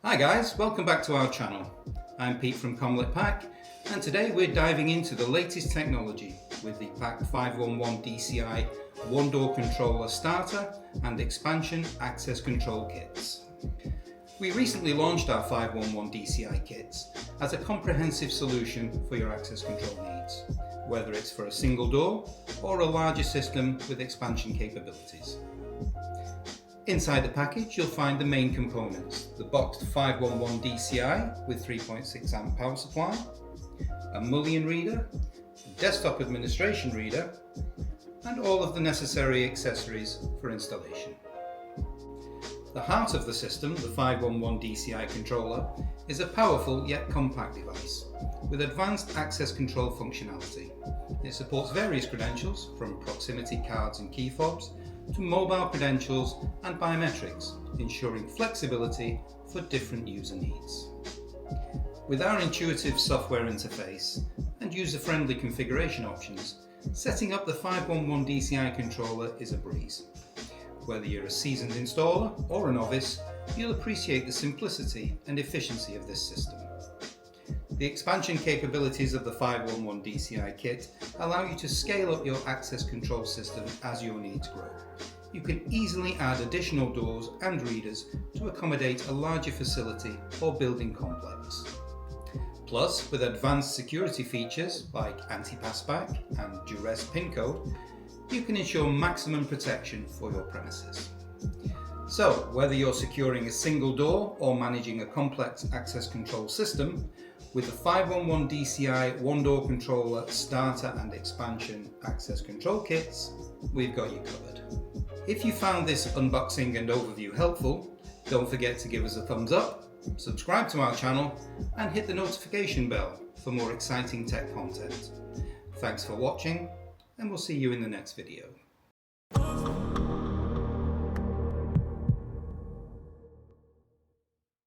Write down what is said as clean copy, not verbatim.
Hi guys, welcome back to our channel. I'm Pete from Comelit-PAC, and today we're diving into the latest technology with the PAC 511 DCI one-door controller starter and expansion access control kits. We recently launched our 511 DCI kits as a comprehensive solution for your access control needs, whether it's for a single door or a larger system with expansion capabilities. Inside the package you'll find the main components: the boxed 511 DCI with 3.6 amp power supply, a mullion reader, a desktop administration reader, and all of the necessary accessories for installation. The heart of the system, the 511 DCI controller, is a powerful yet compact device with advanced access control functionality. It supports various credentials from proximity cards and key fobs to mobile credentials and biometrics, ensuring flexibility for different user needs. With our intuitive software interface and user-friendly configuration options, setting up the 511 DCI controller is a breeze. Whether you're a seasoned installer or a novice, you'll appreciate the simplicity and efficiency of this system. The expansion capabilities of the 511 DCI kit allow you to scale up your access control system as your needs grow. You can easily add additional doors and readers to accommodate a larger facility or building complex. Plus, with advanced security features like anti-passback and duress PIN code, you can ensure maximum protection for your premises. So, whether you're securing a single door or managing a complex access control system, with the 511 DCI one-door controller starter and expansion access control kits, we've got you covered. If you found this unboxing and overview helpful, don't forget to give us a thumbs up, subscribe to our channel, and hit the notification bell for more exciting tech content. Thanks for watching, and we'll see you in the next video.